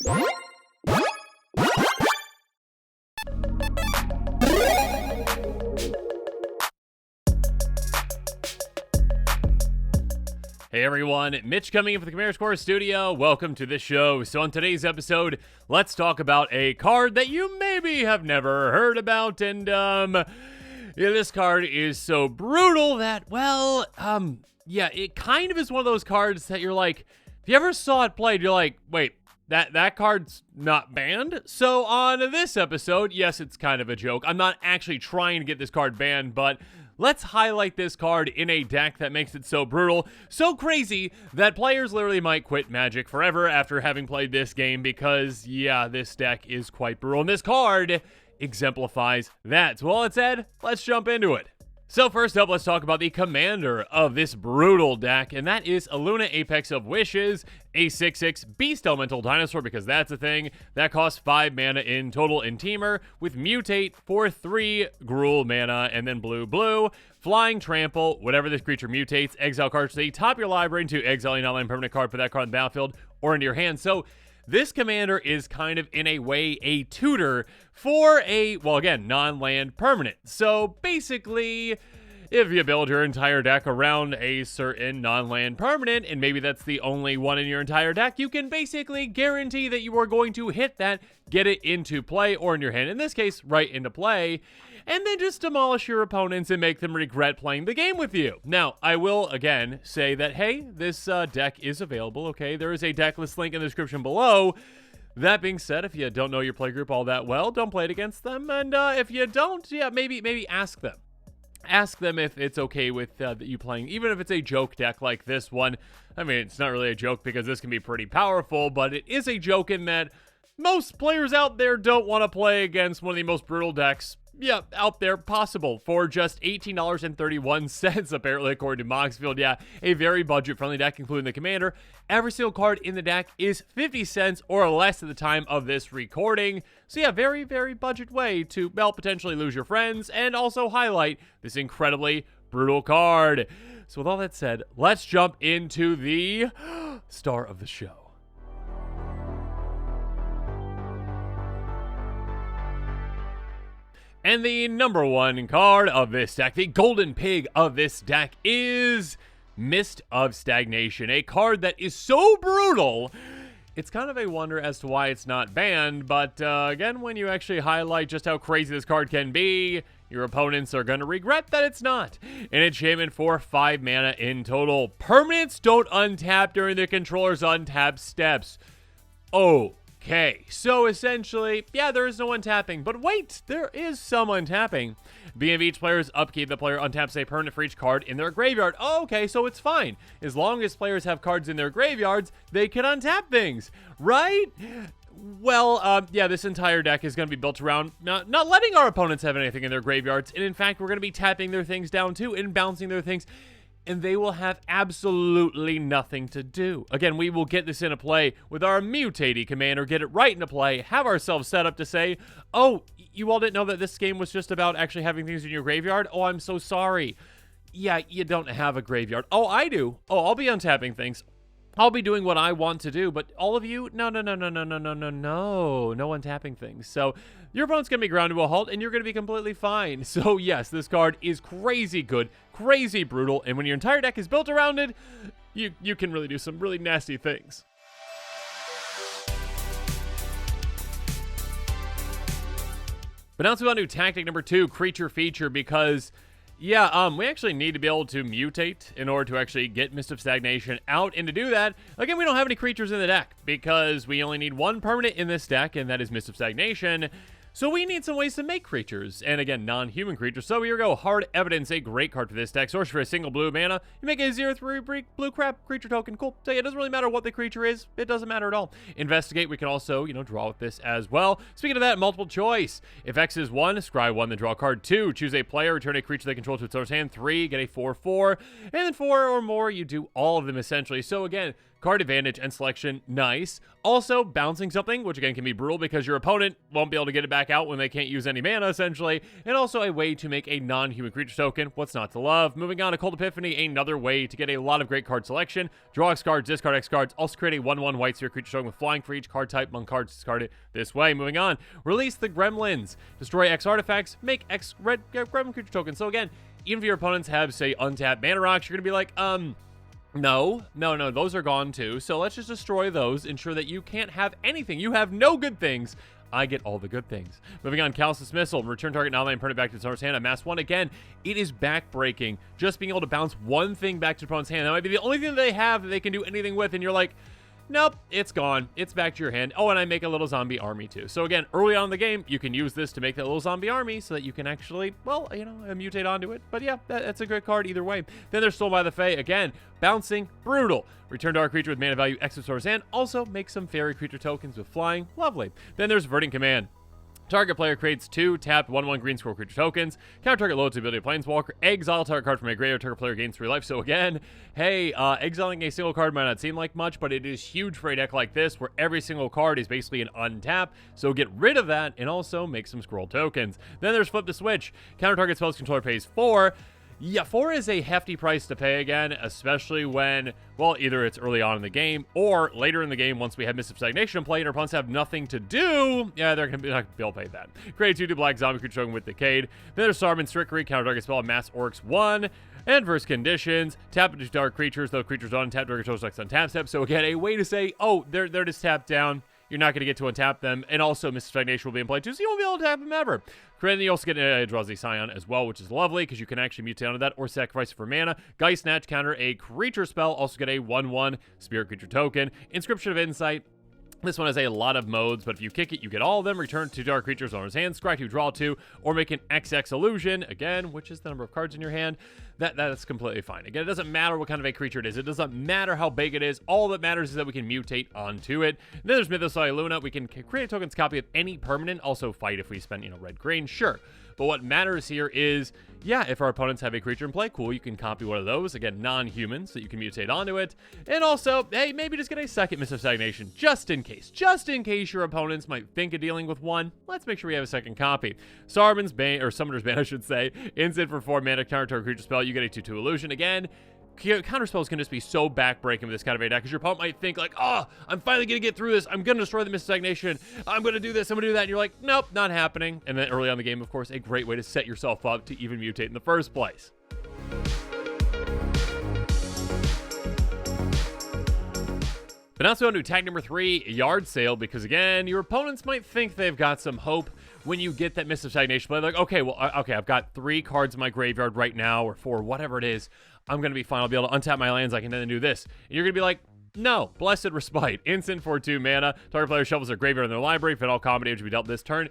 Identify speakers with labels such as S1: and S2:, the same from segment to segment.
S1: Hey everyone, Mitch coming in from the Commander Score Studio. Welcome to the show. So on today's episode, let's talk about a card that you maybe have never heard about. And, this card is so brutal that, well, it kind of is one of those cards that you're like, if you ever saw it played, you're like, wait, that card's not banned? So on this episode, yes, it's kind of a joke. I'm not actually trying to get this card banned, but let's highlight this card in a deck that makes it so brutal, so crazy, that players literally might quit Magic forever after having played this game because, yeah, this deck is quite brutal. And this card exemplifies that. So all that said, let's jump into it. So first up, let's talk about the commander of this brutal deck, and that is Luna Apex of Wishes, a 6/6 Beast Elemental Dinosaur, because that's a thing. That costs 5 mana in total in Teamer, with Mutate for 3 Gruul mana, and then blue, Flying Trample, whenever this creature mutates, exile cards to the top of your library into exile a non-land permanent card for that card on the battlefield, or into your hand. So this commander is kind of, in a way, a tutor for a, well, again, non-land permanent. So basically, if you build your entire deck around a certain non-land permanent, and maybe that's the only one in your entire deck, you can basically guarantee that you are going to hit that, get it into play, or in your hand, in this case, right into play, and then just demolish your opponents and make them regret playing the game with you. Now, I will, again, say that, hey, this deck is available, okay? There is a Decklist link in the description below. That being said, if you don't know your playgroup all that well, don't play it against them, and if you don't, yeah, maybe ask them. Ask them if it's okay with you playing, even if it's a joke deck like this one. I mean, it's not really a joke because this can be pretty powerful, but it is a joke in that most players out there don't want to play against one of the most brutal decks, yeah, out there possible for just $18.31, apparently, according to Moxfield. Yeah, a very budget-friendly deck, including the commander. Every single card in the deck is 50 cents or less at the time of this recording. So yeah, very, very budget way to, well, potentially lose your friends and also highlight this incredibly brutal card. So with all that said, let's jump into the star of the show. And the number one card of this deck, the golden pig of this deck, is Mist of Stagnation, a card that is so brutal, it's kind of a wonder as to why it's not banned, but again, when you actually highlight just how crazy this card can be, your opponents are going to regret that it's not. An enchantment for 5 mana in total. Permanents don't untap during the controller's untap steps. Okay, so essentially, yeah, there is no untapping, but wait, there is some untapping. Being of each player's upkeep, the player untaps a permanent for each card in their graveyard. Oh, okay, so it's fine. As long as players have cards in their graveyards, they can untap things, right? Well, yeah, this entire deck is going to be built around not letting our opponents have anything in their graveyards, and in fact, we're going to be tapping their things down too and bouncing their things, and they will have absolutely nothing to do. Again, we will get this into play with our Mutaty commander, get it right into play, have ourselves set up to say, oh, you all didn't know that this game was just about actually having things in your graveyard? Oh, I'm so sorry. Yeah, you don't have a graveyard. Oh, I do. Oh, I'll be untapping things. I'll be doing what I want to do, but all of you, no untapping things. So your opponent's going to be ground to a halt, and you're going to be completely fine. So yes, this card is crazy good, crazy brutal, and when your entire deck is built around it, you can really do some really nasty things. But now let's move on to tactic number 2, creature feature, because yeah, we actually need to be able to mutate in order to actually get Mist of Stagnation out, and to do that, again, we don't have any creatures in the deck, because we only need one permanent in this deck, and that is Mist of Stagnation. So we need some ways to make creatures, and again, non-human creatures. So here we go, Hard Evidence, a great card for this deck. Source for a single blue mana. You make a 0/3 blue crap creature token. Cool. So yeah, it doesn't really matter what the creature is. It doesn't matter at all. Investigate, we can also, draw with this as well. Speaking of that, multiple choice. If X is 1, scry 1, then draw a card. 2, choose a player, return a creature they control to its owner's hand. 3, get a 4/4. And then 4 or more, you do all of them essentially. So again, card advantage and selection, nice. Also, bouncing something, which again can be brutal because your opponent won't be able to get it back out when they can't use any mana, essentially. And also a way to make a non-human creature token. What's not to love? Moving on to Cold Epiphany, another way to get a lot of great card selection. Draw X cards, discard X cards. Also create a 1/1 white sphere creature token with flying for each card type among cards discarded this way. Moving on, release the Gremlins. Destroy X artifacts, make X red Gremlin creature tokens. So again, even if your opponents have, say, untapped mana rocks, you're going to be like, no, those are gone too. So let's just destroy those, ensure that you can't have anything. You have no good things. I get all the good things. Moving on, Callous Dismissal. Return target non-land, turn it back to its owner's hand. Amass 1. Again, it is back-breaking. Just being able to bounce one thing back to the opponent's hand. That might be the only thing that they have that they can do anything with, and you're like, nope, it's gone. It's back to your hand. Oh, and I make a little zombie army too. So again, early on in the game, you can use this to make that little zombie army so that you can actually, well, mutate onto it. But yeah, that's a great card either way. Then there's Stolen by the Fae. Again, bouncing, brutal. Return to our creature with mana value X source hand. Also, make some fairy creature tokens with flying. Lovely. Then there's Verdant Command. Target player creates 2 tapped 1/1 green scroll creature tokens. Counter target loads the ability of Planeswalker. Exile target card from a graveyard. Target player gains 3 life. So again, hey, exiling a single card might not seem like much, but it is huge for a deck like this where every single card is basically an untap. So get rid of that and also make some scroll tokens. Then there's Flip the Switch. Counter target spells controller pays 4. Yeah, 4 is a hefty price to pay again, especially when, well, either it's early on in the game or later in the game once we have Mists of Stagnation in play and our opponents have nothing to do. Yeah, they're going to be not gonna be able to pay that. Create 2 black zombie creature token with Decade. Then there's Saruman's Trickery, counter target spell, Mass Orcs 1. Adverse conditions, tap into dark creatures, though creatures on tap, target chose like on tap step. So again, a way to say, oh, they're just tapped down. You're not going to get to untap them. And also, Mists of Stagnation will be in play too, so you won't be able to tap them ever. Then you also get a Eldrazi Scion as well, which is lovely because you can actually mutate onto that or sacrifice it for mana. Geist Snatch, counter a creature spell. Also get a 1/1 spirit creature token. Inscription of Insight. This one has a lot of modes, but if you kick it, you get all of them. Return 2 dark creatures owner's hand, scry 2, draw 2, or make an XX illusion, again, which is the number of cards in your hand. That's completely fine. Again, it doesn't matter what kind of a creature it is. It doesn't matter how big it is. All that matters is that we can mutate onto it. And then there's Mythos Luna. We can create a token's copy of any permanent. Also fight if we spend, red-green, sure. But what matters here is, yeah, if our opponents have a creature in play, cool, you can copy one of those. Again, non-human, so you can mutate onto it. And also, hey, maybe just get a second Mist of Stagnation, just in case. Just in case your opponents might think of dealing with one, let's make sure we have a second copy. Saruman's Bane, or Summoner's Bane, I should say. Instant for 4 mana, counter target creature spell, you get a 2/2 illusion. Again, counterspells can just be so backbreaking with this kind of a deck because your opponent might think like, oh, I'm finally going to get through this. I'm going to destroy the Mist of Stagnation. I'm going to do this. I'm going to do that. And you're like, nope, not happening. And then early on in the game, of course, a great way to set yourself up to even mutate in the first place. But now let's go into tag number 3, Yard Sale, because again, your opponents might think they've got some hope when you get that Mist of Stagnation play. They're like, okay, I've got 3 cards in my graveyard right now, or 4, whatever it is. I'm going to be fine. I'll be able to untap my lands. I can then do this. And you're going to be like, no, Blessed Respite. Instant for 2 mana. Target player shuffles their graveyard in their library. If all combat damage will be dealt this turn.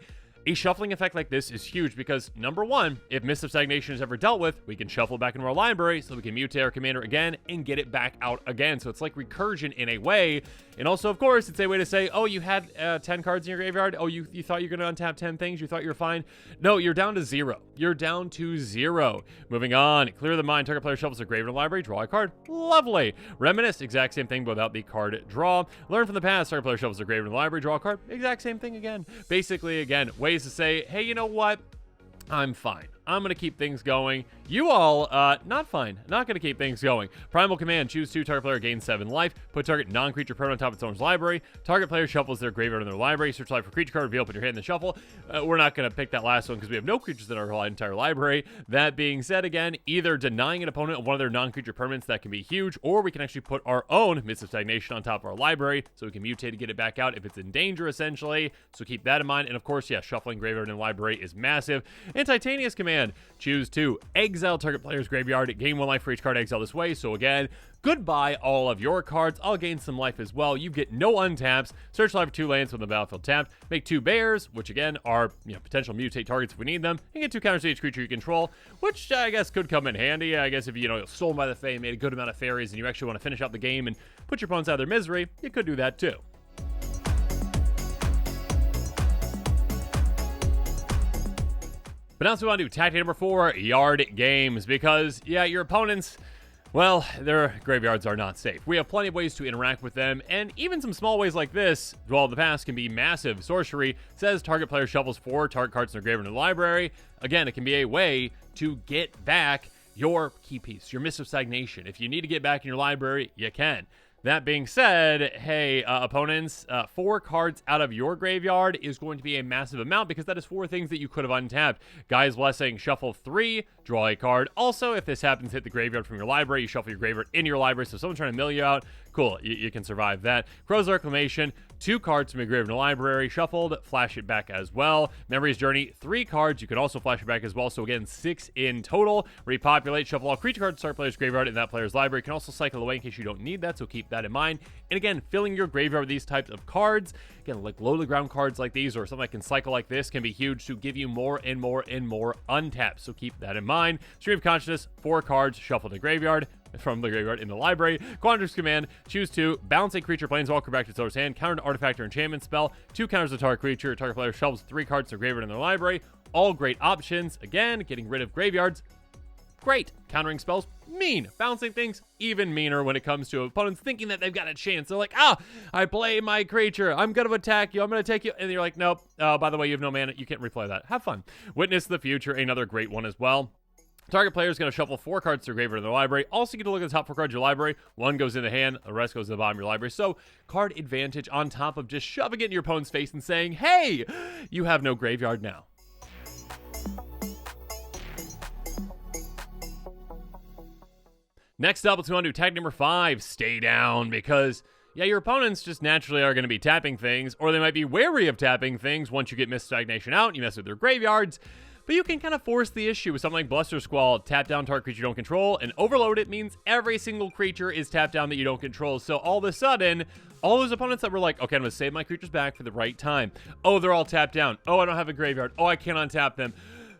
S1: A shuffling effect like this is huge because, number one, if Mist of Stagnation is ever dealt with, we can shuffle back into our library so we can mutate our commander again and get it back out again. So it's like recursion in a way. And also, of course, it's a way to say, oh, you had 10 cards in your graveyard. Oh, you thought you were going to untap 10 things. You thought you were fine. No, you're down to 0. You're down to 0. Moving on. Clear the mind. Target player shuffles their graveyard library. Draw a card. Lovely. Reminisce. Exact same thing, but without the card draw. Learn from the past. Target player shuffles their graveyard library. Draw a card. Exact same thing again. Basically, again, ways to say, hey, you know what? I'm fine. I'm going to keep things going. You all, not fine. Not going to keep things going. Primal Command. Choose 2. Target player gains 7 life. Put target non-creature permanent on top of its owner's library. Target player shuffles their graveyard in their library. Search life for creature card. Reveal, put your hand in the shuffle. We're not going to pick that last one because we have no creatures in our entire library. That being said, again, either denying an opponent of one of their non-creature permanents, that can be huge, or we can actually put our own Mists of Stagnation on top of our library so we can mutate to get it back out if it's in danger, essentially. So keep that in mind. And of course, yeah, shuffling graveyard in library is massive. And Titania's Command. Choose 2. Exile target player's graveyard. Gain 1 life for each card exile this way. So again, goodbye all of your cards. I'll gain some life as well. You get no untaps. Search life for 2 lands when the battlefield tapped. Make 2 bears, which again are potential mutate targets if we need them. And get 2 counters to each creature you control, which I guess could come in handy. I guess if you Stolen by the Fae, made a good amount of fairies, and you actually want to finish out the game and put your opponents out of their misery, you could do that too. But now let's move on to tactic number 4, Yard Games, because, yeah, your opponents, Well, their graveyards are not safe. We have plenty of ways to interact with them, and even some small ways like this, Dwell of the Past, can be massive. Sorcery says target player shuffles 4 target cards in their graveyard in the library. Again, it can be a way to get back your key piece, your Mist of Stagnation. If you need to get back in your library, you can. That being said, hey, opponents, 4 cards out of your graveyard is going to be a massive amount because that is 4 things that you could have untapped. Guy's Blessing, shuffle 3, draw a card. Also, if this happens, hit the graveyard from your library. You shuffle your graveyard into your library, so if someone's trying to mill you out, cool, you can survive that. Crow's Reclamation, 2 cards from your graveyard in the library, shuffled, flash it back as well. Memory's Journey, 3 cards, you can also flash it back as well, so again, 6 in total. Repopulate, shuffle all creature cards to start player's graveyard in that player's library. You can also cycle away in case you don't need that, so keep that in mind. And again, filling your graveyard with these types of cards, again, like low to the ground cards like these or something that can cycle like this can be huge to give you more and more and more untaps, so keep that in mind. Stream of Consciousness, 4 cards, shuffle to graveyard. From the graveyard in the library. Quandra's Command, choose 2, bounce a creature planeswalker back to its owner's hand, counter an artifact or enchantment spell, 2 counters the target creature, target player shelves 3 cards to graveyard in their library. All great options. Again, getting rid of graveyards, great. Countering spells, mean. Bouncing things, even meaner when it comes to opponents thinking that they've got a chance. They're like, I play my creature, I'm going to attack you, I'm going to take you, and you're like, nope, by the way, you have no mana, you can't replay that. Have fun. Witness the Future, another great one as well. Target player is going to shuffle 4 cards to their graveyard in their library. Also, you get to look at the top 4 cards of your library. 1 goes in the hand, the rest goes to the bottom of your library. So, card advantage on top of just shoving it in your opponent's face and saying, hey, you have no graveyard now. Next up, let's go on to tag number 5, Stay Down, because yeah, your opponents just naturally are going to be tapping things, or they might be wary of tapping things once you get Mist of Stagnation out and you mess with their graveyards. But you can kind of force the issue with something like Bluster Squall, tap down target creature you don't control, and overload it means every single creature is tapped down that you don't control. So all of a sudden, all those opponents that were like, okay, I'm going to save my creatures back for the right time. Oh, they're all tapped down. Oh, I don't have a graveyard. Oh, I can't untap them.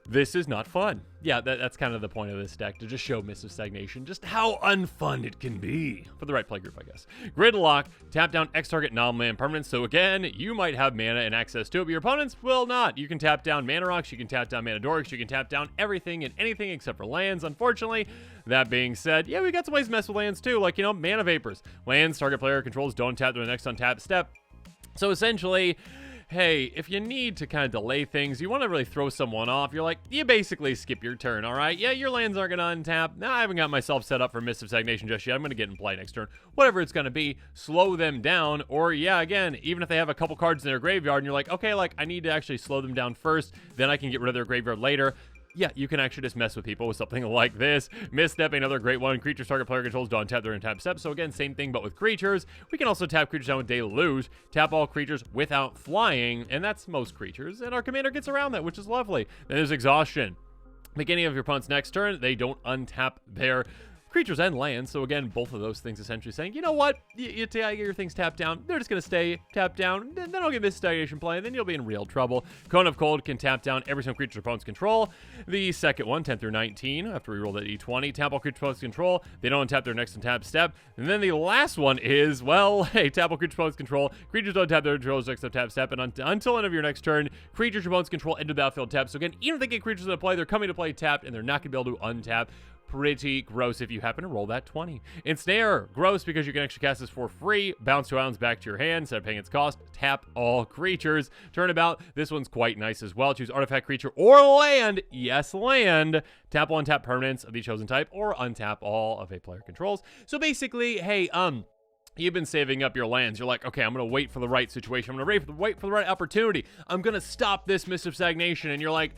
S1: This is not fun. Yeah, that's kind of the point of this deck, to just show Mist of Stagnation, just how unfun it can be. For the right play group, I guess. Gridlock, tap down X target non-land permanent. So again, you might have mana and access to it, but your opponents will not. You can tap down Mana Rocks, you can tap down Mana Dorks, you can tap down everything and anything except for lands, unfortunately. That being said, yeah, we got some ways to mess with lands too, like, Mana Vapors. Lands target player controls don't tap to the next untap step. So essentially, hey, if you need to kind of delay things, you want to really throw someone off, you're like, you basically skip your turn, all right? Yeah, your lands aren't going to untap. Now, I haven't got myself set up for Mist of Stagnation just yet. I'm going to get in play next turn. Whatever it's going to be, slow them down. Or, yeah, again, even if they have a couple cards in their graveyard and you're like, okay, like, I need to actually slow them down first, then I can get rid of their graveyard later. Yeah, you can actually just mess with people with something like this. Misstep, another great one. Creatures target player controls don't tap their untap step. So again, same thing, but with creatures. We can also tap creatures down with Deluge, tap all creatures without flying, and that's most creatures. And our commander gets around that, which is lovely. Then there's Exhaustion. Beginning of your opponent's next turn, they don't untap their creatures and lands. So again, both of those things essentially saying, you know what, you get your things tapped down, they're just going to stay tapped down, then I'll get Mist of Stagnation play, and then you'll be in real trouble. Cone of Cold can tap down every single creature opponents control. The second one, 10 through 19, after we roll that D20, tap all creature opponents control, they don't untap their next untap step. And then the last one is, well, hey, tap all creature opponents control, creatures don't tap their controls next untap step, and until end of your next turn, creatures opponents control into the battlefield tap. So again, even if they get creatures into play, they're coming to play tapped, and they're not going to be able to untap. Pretty gross if you happen to roll that 20. Ensnare, gross because you can actually cast this for free, bounce 2 islands back to your hand instead of paying its cost, tap all creatures. Turnabout, this one's quite nice as well. Choose artifact, creature, or land, yes, land, tap all untap permanents of the chosen type, or untap all of a player controls. So basically, hey, you've been saving up your lands. You're like, okay, I'm going to wait for the right situation. I'm going to wait for the right opportunity. I'm going to stop this Mist of Stagnation. And you're like,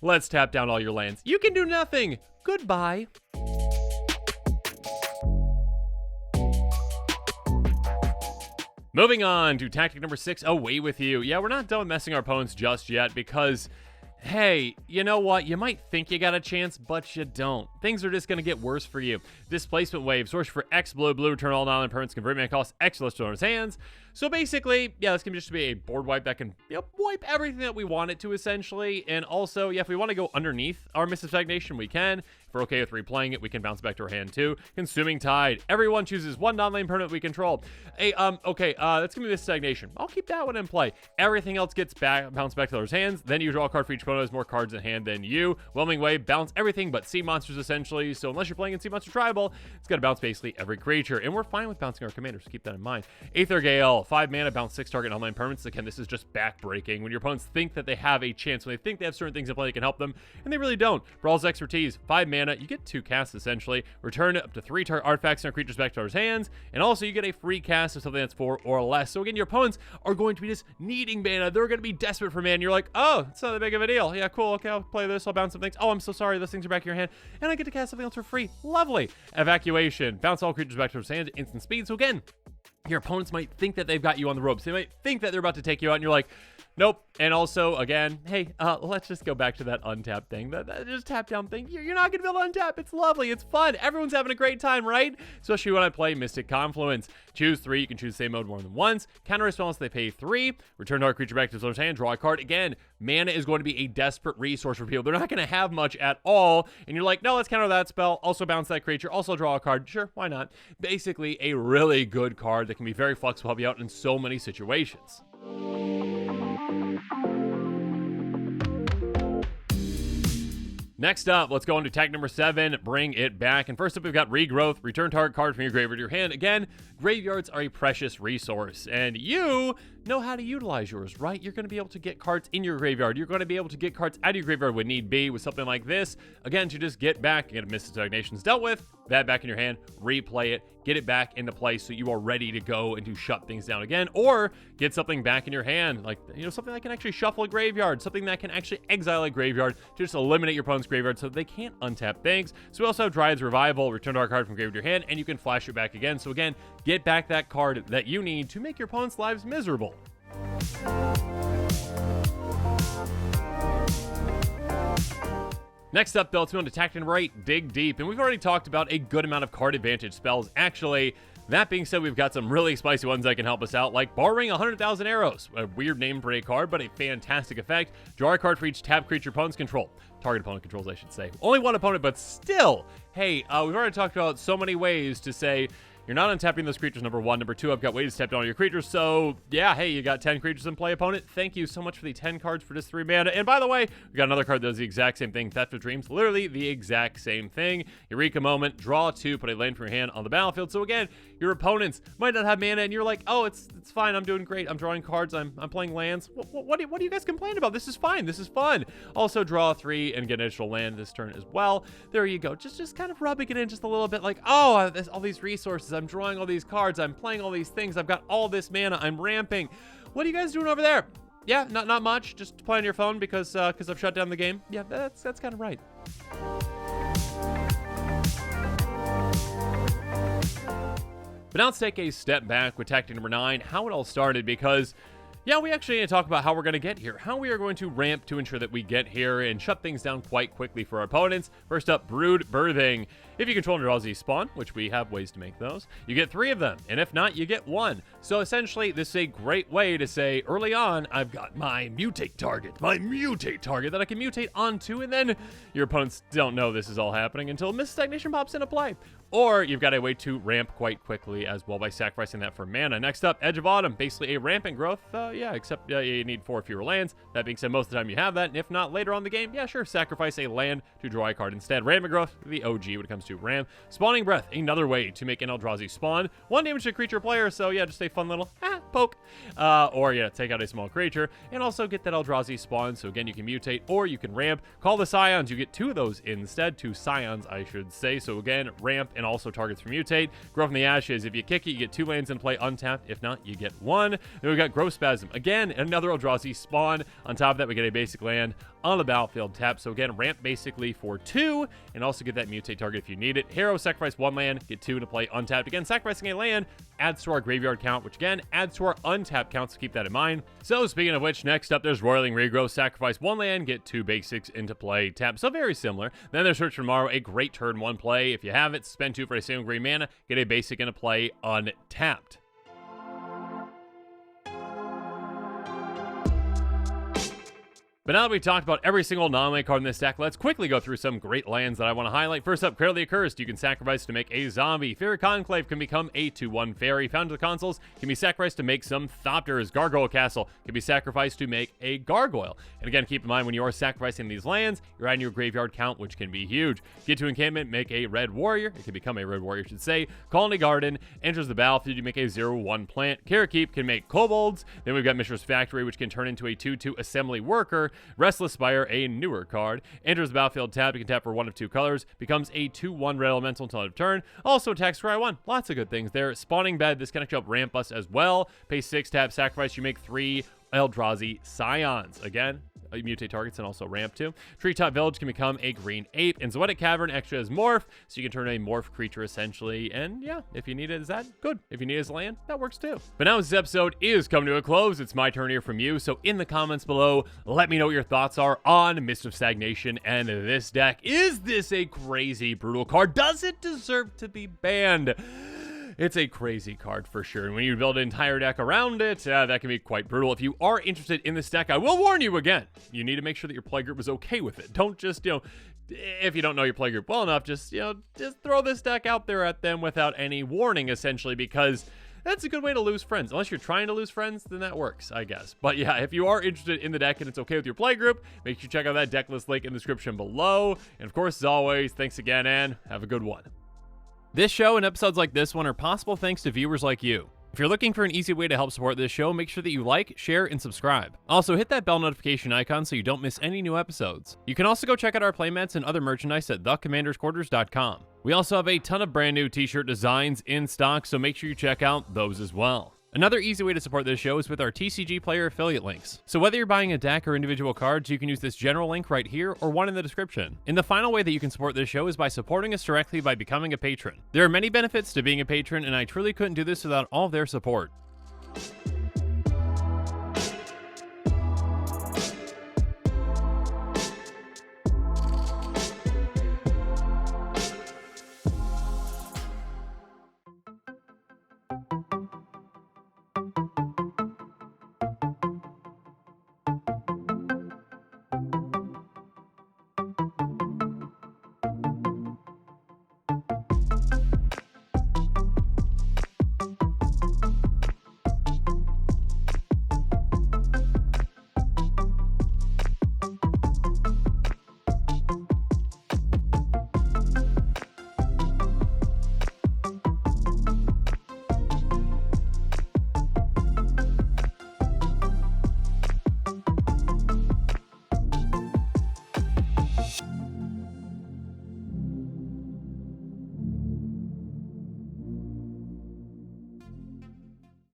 S1: let's tap down all your lands. You can do nothing. Goodbye. Moving on to tactic number 6, Away With You. Yeah, we're not done with messing our opponents just yet because, hey, you know what? You might think you got a chance, but you don't. Things are just going to get worse for you. Displacement Wave. Source for X blue, blue, return all non-permanents, convert mana cost, X list to owner's hands. So basically, yeah, this can just be a board wipe that can wipe everything that we want it to, essentially. And also, yeah, if we want to go underneath our Mist of Stagnation, we can. If we're okay with replaying it, we can bounce back to our hand too. Consuming Tide. Everyone chooses one non-lane permanent we control. Hey, okay, that's gonna be Mist of Stagnation. I'll keep that one in play. Everything else gets bounced back to those hands. Then you draw a card for each opponent who has more cards in hand than you. Whelming Wave, bounce everything but sea monsters, essentially. So unless you're playing in Sea Monster Tribal, it's gonna bounce basically every creature. And we're fine with bouncing our commanders, so keep that in mind. Aether Gale, 5 mana, bounce 6 target online permanents. Again, this is just back-breaking. When your opponents think that they have a chance, when they think they have certain things in play that can help them, and they really don't. Brawl's Expertise, 5 mana, you get 2 casts, essentially. Return up to 3 artifacts and our creatures back to our hands, and also you get a free cast of something that's 4 or less. So again, your opponents are going to be just needing mana. They're going to be desperate for mana. And you're like, oh, it's not that big of a deal. Yeah, cool. Okay, I'll play this. I'll bounce some things. Oh, I'm so sorry. Those things are back in your hand. And I get to cast something else for free. Lovely. Evacuation. Bounce all creatures back to their hands. Instant speed. So again, your opponents might think that they've got you on the ropes. They might think that they're about to take you out, and you're like, nope. And also, again, hey, let's just go back to that untap thing. That just tap down thing. You're not going to be able to untap. It's lovely. It's fun. Everyone's having a great time, right? Especially when I play Mystic Confluence. Choose 3. You can choose the same mode more than once. Counter response, they pay 3. Return our creature back to its hand. Draw a card. Again, mana is going to be a desperate resource for people. They're not going to have much at all. And you're like, no, let's counter that spell. Also bounce that creature. Also draw a card. Sure, why not? Basically, a really good card that can be very flexible, help you out in so many situations. Next up, let's go into tech number 7, Bring It Back. And first up, we've got Regrowth. Return target card from your graveyard to your hand. Again, graveyards are a precious resource, and you know how to utilize yours, right? You're going to be able to get cards in your graveyard. You're going to be able to get cards out of your graveyard when need be with something like this. Again, to just get back and get a Mist of Stagnation's dealt with, that back in your hand, replay it, get it back into play so you are ready to go and to shut things down again, or get something back in your hand, like, something that can actually shuffle a graveyard, something that can actually exile a graveyard to just eliminate your opponent's graveyard so they can't untap things. So we also have Dryad's Revival, return our card from graveyard to your hand, and you can flash it back again. So again, get back that card that you need to make your opponent's lives miserable. Next up, though, let's move on to Tactic number 8, Dig Deep. And we've already talked about a good amount of card advantage spells. Actually, that being said, we've got some really spicy ones that can help us out, like Borrowing 100,000 Arrows. A weird name for a card, but a fantastic effect. Draw a card for each tap creature opponents control. Target opponent controls, I should say. Only one opponent, but still. Hey, we've already talked about so many ways to say, you're not untapping those creatures, number 1. Number 2, I've got ways to tap down all your creatures. So, yeah, hey, you got 10 creatures in play, opponent. Thank you so much for the 10 cards for just 3 mana. And by the way, we got another card that does the exact same thing, Theft of Dreams. Literally the exact same thing. Eureka Moment, draw 2, put a land from your hand on the battlefield. So again, your opponents might not have mana, and you're like, oh, it's fine. I'm doing great. I'm drawing cards. I'm playing lands. What do you guys complain about? This is fine. This is fun. Also, draw 3 and get an additional land this turn as well. There you go. Just kind of rubbing it in just a little bit, like, oh, all these resources. I'm drawing all these cards, I'm playing all these things, I've got all this mana, I'm ramping. What are you guys doing over there? Yeah, not much, just playing your phone because I've shut down the game. Yeah, that's kind of right. But now let's take a step back with tactic number 9, how it all started, because yeah, we actually need to talk about how we're going to get here, how we are going to ramp to ensure that we get here and shut things down quite quickly for our opponents. First up, Brood Birthing. If you control an Eldrazi spawn, which we have ways to make those, you get 3 of them, and if not, you get 1. So essentially, this is a great way to say, early on, I've got my mutate target that I can mutate onto, and then your opponents don't know this is all happening until Mist of Stagnation pops into play. Or you've got a way to ramp quite quickly as well by sacrificing that for mana. Next up, Edge of Autumn, basically a rampant growth. Yeah, except you need 4 fewer lands. That being said, most of the time you have that, and if not, later on in the game, yeah, sure, sacrifice a land to draw a card instead. Rampant growth, the OG when it comes to ramp. Spawning Breath, another way to make an Eldrazi spawn. 1 damage to a creature player, so yeah, just a fun little poke. Or yeah, take out a small creature, and also get that Eldrazi spawn, so again, you can mutate, or you can ramp. Call the Scions, you get 2 of those instead, 2 Scions, I should say. So again, ramp, and also targets for mutate. Grow from the Ashes, if you kick it, you get 2 lands in play untapped. If not, you get 1. Then we've got Growth Spasm, again, another Eldrazi spawn. On top of that, we get a basic land on the battlefield tap. So again, ramp basically for 2, and also get that mutate target if you need it. Hero, sacrifice 1 land, get 2 to play untapped. Again, sacrificing a land adds to our graveyard count, which again adds to our untapped count, so keep that in mind. So speaking of which, next up there's Roiling Regrowth, sacrifice 1 land, get 2 basics into play tap. So very similar. Then there's Search for Tomorrow, a great turn 1 play. If you have it, spend 2 for a single green mana, get a basic into play untapped. But now that we talked about every single non-land card in this deck, let's quickly go through some great lands that I want to highlight. First up, Cradle the Accursed. You can sacrifice to make a zombie. Fairy Conclave can become a 2/1 fairy. Found to the consoles can be sacrificed to make some Thopters. Gargoyle Castle can be sacrificed to make a gargoyle. And again, keep in mind when you are sacrificing these lands, you're adding your graveyard count, which can be huge. Get to encampment, make a red warrior. It can become a red warrior, I should say. Colony Garden enters the battlefield. You make a 0/1 plant. Karakeep can make kobolds. Then we've got Mishra's Factory, which can turn into a 2/2 assembly worker. Restless Spire, a newer card, enters the battlefield tapped. You can tap for 1 of 2 colors. Becomes a 2/1 red elemental until end of turn. Also attacks Scry 1. Lots of good things there. Spawning Bed. This can actually help ramp us as well. Pay 6, tap, sacrifice. You make 3 Eldrazi Scions. Again, mutate targets and also ramp too. Treetop Village can become a green ape, and Zoetic Cavern extra has morph, so you can turn a morph creature essentially. And yeah, if you need it as that, good. If you need it as land, that works too. But now this episode is coming to a close. It's my turn here from you. So in the comments below, let me know what your thoughts are on Mist of Stagnation and this deck. Is this a crazy brutal card? Does it deserve to be banned? It's a crazy card for sure, and when you build an entire deck around it, that can be quite brutal. If you are interested in this deck, I will warn you again, you need to make sure that your play group is okay with it. Don't just, if you don't know your play group well enough, just throw this deck out there at them without any warning, essentially, because that's a good way to lose friends. Unless you're trying to lose friends, then that works, I guess. But yeah, if you are interested in the deck and it's okay with your play group, make sure you check out that deck list link in the description below. And of course, as always, thanks again, and have a good one. This show and episodes like this one are possible thanks to viewers like you. If you're looking for an easy way to help support this show, make sure that you like, share, and subscribe. Also, hit that bell notification icon so you don't miss any new episodes. You can also go check out our playmats and other merchandise at thecommandersquarters.com. We also have a ton of brand new t-shirt designs in stock, so make sure you check out those as well. Another easy way to support this show is with our TCG Player affiliate links. So whether you're buying a deck or individual cards, you can use this general link right here or one in the description. And the final way that you can support this show is by supporting us directly by becoming a patron. There are many benefits to being a patron, and I truly couldn't do this without all of their support.